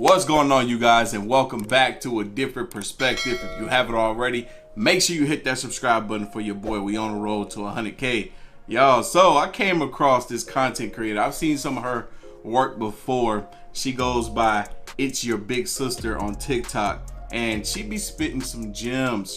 What's going on, you guys, and welcome back to a different perspective. If you haven't already, make sure you hit that subscribe button for your boy. We on the road to 100K, y'all. So I came across this content creator. I've seen some of her work before. She goes by It's Your Big Sister on TikTok, and she be spitting some gems.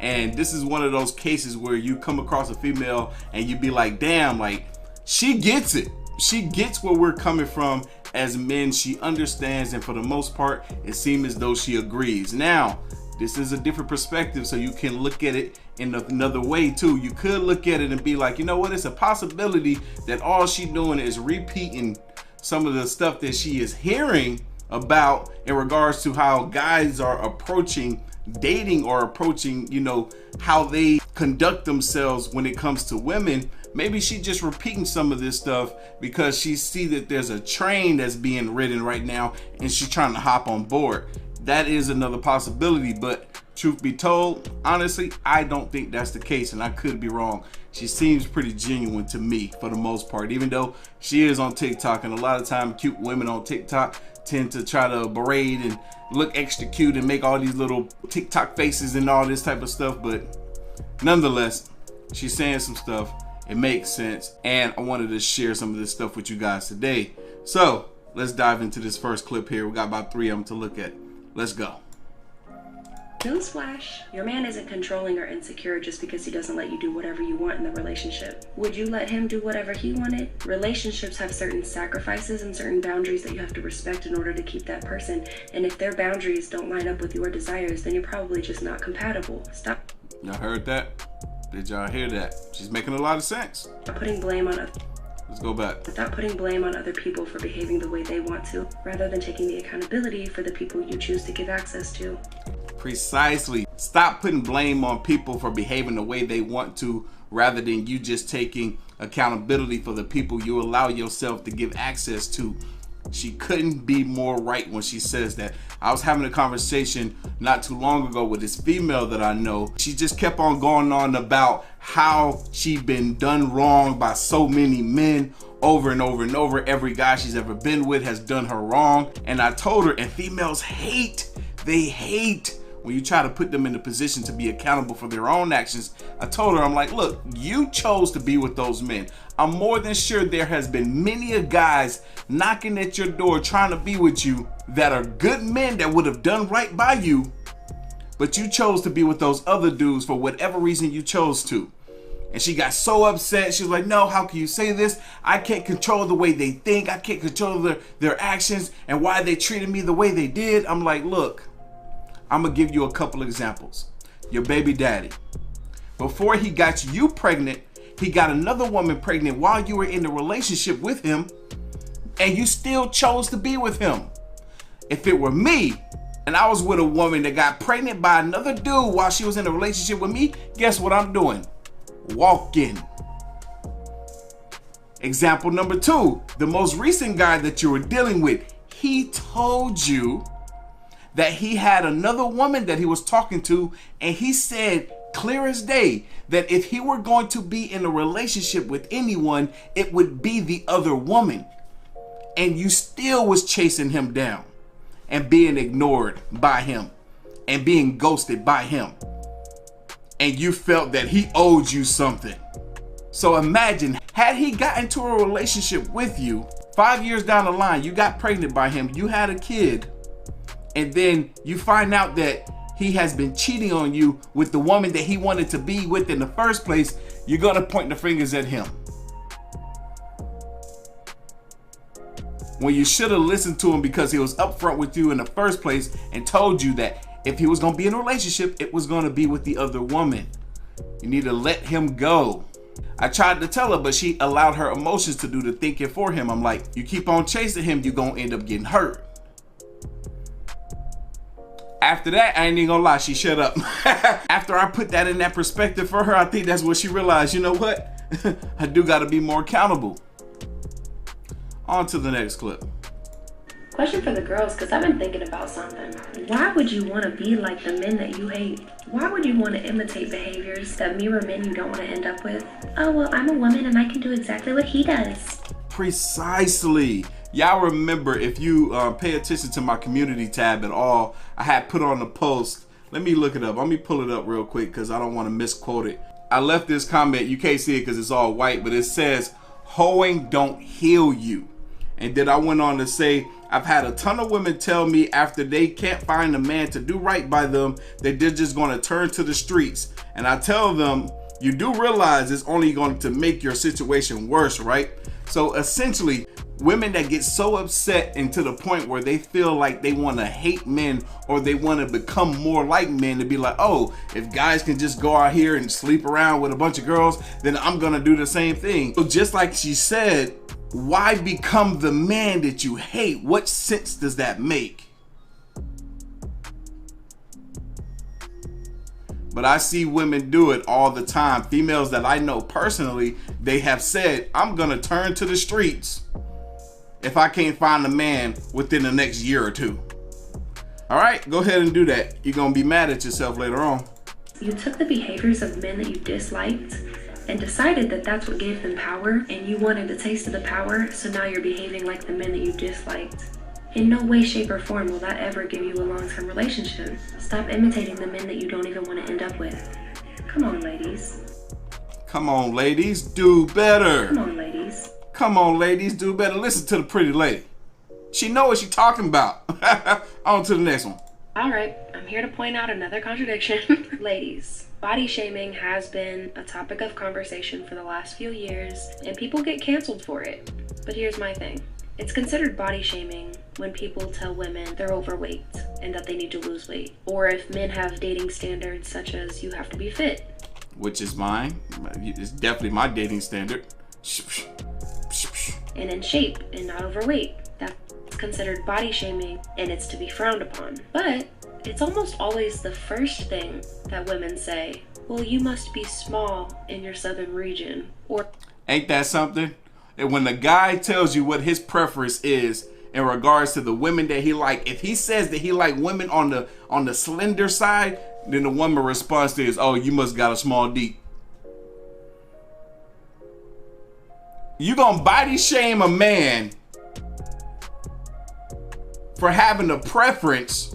And this is one of those cases where you come across a female and you be like, damn, like, she gets it. She gets where we're coming from as men. She understands, and for the most part, it seems as though she agrees. Now, this is a different perspective, so you can look at it in another way too. You could look at it and be like, you know what, it's a possibility that all she doing is repeating some of the stuff that she is hearing about in regards to how guys are approaching dating or approaching, you know, how they conduct themselves when it comes to women. Maybe she just repeating some of this stuff because she see that there's a train that's being ridden right now and she's trying to hop on board. That is another possibility, but truth be told, honestly, I don't think that's the case, and I could be wrong. She seems pretty genuine to me for the most part, even though she is on TikTok, and a lot of time cute women on TikTok tend to try to berate and look extra cute and make all these little TikTok faces and all this type of stuff. But nonetheless, she's saying some stuff. It makes sense, and I wanted to share some of this stuff with you guys today. So let's dive into this first clip here. We got about 3 of them to look at. Let's go. Newsflash, your man isn't controlling or insecure just because he doesn't let you do whatever you want in the relationship. Would you let him do whatever he wanted? Relationships have certain sacrifices and certain boundaries that you have to respect in order to keep that person. And if their boundaries don't line up with your desires, then you're probably just not compatible. Stop. Y'all heard that? Did y'all hear that? She's making a lot of sense. Putting blame on others. Let's go back. Stop putting blame on other people for behaving the way they want to, rather than taking the accountability for the people you choose to give access to. Precisely. Stop putting blame on people for behaving the way they want to, rather than you just taking accountability for the people you allow yourself to give access to. She couldn't be more right when she says that. I was having a conversation not too long ago with this female that I know. She just kept on going on about how she'd been done wrong by so many men over and over and over. Every guy she's ever been with has done her wrong. And I told her, and females hate, they hate when you try to put them in a position to be accountable for their own actions. I told her, I'm like, look, you chose to be with those men. I'm more than sure there has been many a guys knocking at your door trying to be with you that are good men that would have done right by you, but you chose to be with those other dudes for whatever reason you chose to. And she got so upset. She was like, no, how can you say this? I can't control the way they think. I can't control their actions and why they treated me the way they did. I'm like, look, I'm gonna give you a couple examples. Your baby daddy, before he got you pregnant, he got another woman pregnant while you were in a relationship with him, and you still chose to be with him. If it were me, and I was with a woman that got pregnant by another dude while she was in a relationship with me, guess what I'm doing? Walking. Example number 2, the most recent guy that you were dealing with, he told you that he had another woman that he was talking to, and he said clear as day that if he were going to be in a relationship with anyone, it would be the other woman. And you still was chasing him down and being ignored by him and being ghosted by him. And you felt that he owed you something. So imagine, had he gotten into a relationship with you, 5 years down the line, you got pregnant by him, you had a kid, and then you find out that he has been cheating on you with the woman that he wanted to be with in the first place, you're gonna point the fingers at him. When you should have listened to him because he was upfront with you in the first place and told you that if he was gonna be in a relationship, it was gonna be with the other woman. You need to let him go. I tried to tell her, but she allowed her emotions to do the thinking for him. I'm like, you keep on chasing him, you're gonna end up getting hurt. After that, I ain't even gonna lie, she shut up. After I put that in that perspective for her, I think that's what she realized, you know what? I do gotta be more accountable. On to the next clip. Question for the girls, because I've been thinking about something. Why would you want to be like the men that you hate? Why would you want to imitate behaviors that mirror men you don't want to end up with? Oh, well, I'm a woman and I can do exactly what he does. Precisely. Y'all remember, if you pay attention to my community tab at all, I had put on the post. Let me look it up. Let me pull it up real quick because I don't want to misquote it. I left this comment. You can't see it because it's all white, but it says, "Hoeing don't heal you." And then I went on to say, I've had a ton of women tell me after they can't find a man to do right by them, that they're just going to turn to the streets. And I tell them, you do realize it's only going to make your situation worse, right? So essentially, women that get so upset and to the point where they feel like they want to hate men or they want to become more like men, to be like, oh, if guys can just go out here and sleep around with a bunch of girls, then I'm going to do the same thing. So just like she said, why become the man that you hate? What sense does that make? But I see women do it all the time. Females that I know personally, they have said, I'm gonna turn to the streets if I can't find a man within the next year or two. All right, go ahead and do that. You're gonna be mad at yourself later on. You took the behaviors of men that you disliked and decided that that's what gave them power, and you wanted a taste of the power, so now you're behaving like the men that you disliked. In no way, shape, or form will that ever give you a long-term relationship. Stop imitating the men that you don't even want to end up with. Come on, ladies. Come on, ladies, do better. Come on, ladies. Come on, ladies, do better. Listen to the pretty lady. She know what she's talking about. On to the next one. All right, I'm here to point out another contradiction. Ladies, body shaming has been a topic of conversation for the last few years, and people get canceled for it. But here's my thing. It's considered body shaming when people tell women they're overweight and that they need to lose weight. Or if men have dating standards such as you have to be fit. Which is mine. It's definitely my dating standard. And in shape and not overweight. That's considered body shaming and it's to be frowned upon. But it's almost always the first thing that women say. Well, you must be small in your southern region. Or ain't that something? And when the guy tells you what his preference is in regards to the women that he like, if he says that he like women on the slender side, then the woman response to is, oh, you must got a small D. You gonna body shame a man for having a preference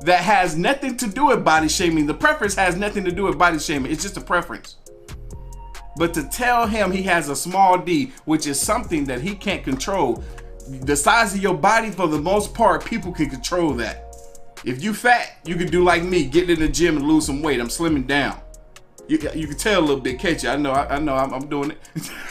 that has nothing to do with body shaming. The preference has nothing to do with body shaming. It's just a preference. But to tell him he has a small D, which is something that he can't control. The size of your body, for the most part, people can control that. If you fat, you can do like me, get in the gym and lose some weight. I'm slimming down. You can tell a little bit, can't you? I know, I'm doing it.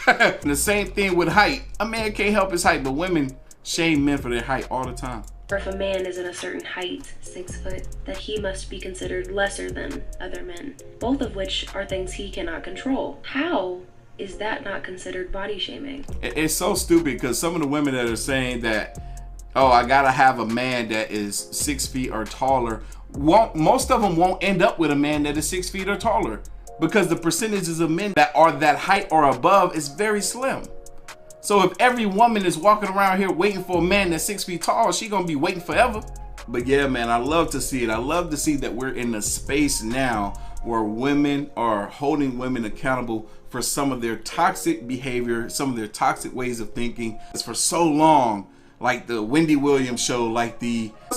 And the same thing with height. A man can't help his height, but women shame men for their height all the time. Or if a man is in a certain height, 6 foot, that he must be considered lesser than other men, both of which are things he cannot control. How is that not considered body shaming? It's so stupid because some of the women that are saying that, oh, I gotta have a man that is 6 feet or taller, most of them won't end up with a man that is 6 feet or taller because the percentages of men that are that height or above is very slim. So if every woman is walking around here waiting for a man that's 6 feet tall, she gonna be waiting forever. But yeah, man, I love to see it. I love to see that we're in a space now where women are holding women accountable for some of their toxic behavior, some of their toxic ways of thinking. It's for so long, like the Wendy Williams show, like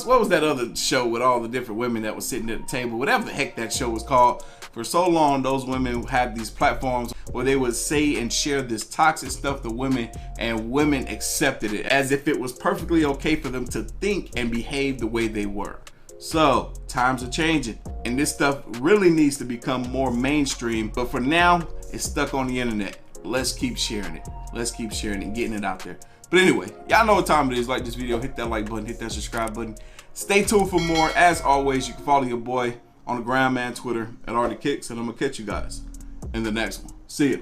what was that other show with all the different women that was sitting at the table, whatever the heck that show was called. For so long, those women had these platforms where they would say and share this toxic stuff to women, and women accepted it as if it was perfectly okay for them to think and behave the way they were. So times are changing, and this stuff really needs to become more mainstream. But for now, it's stuck on the internet. Let's keep sharing it. Let's keep sharing it and getting it out there. But anyway, y'all know what time it is. Like this video, hit that like button, hit that subscribe button. Stay tuned for more. As always, you can follow your boy on the ground man Twitter at Artie Kicks, and I'm gonna catch you guys in the next one. See ya.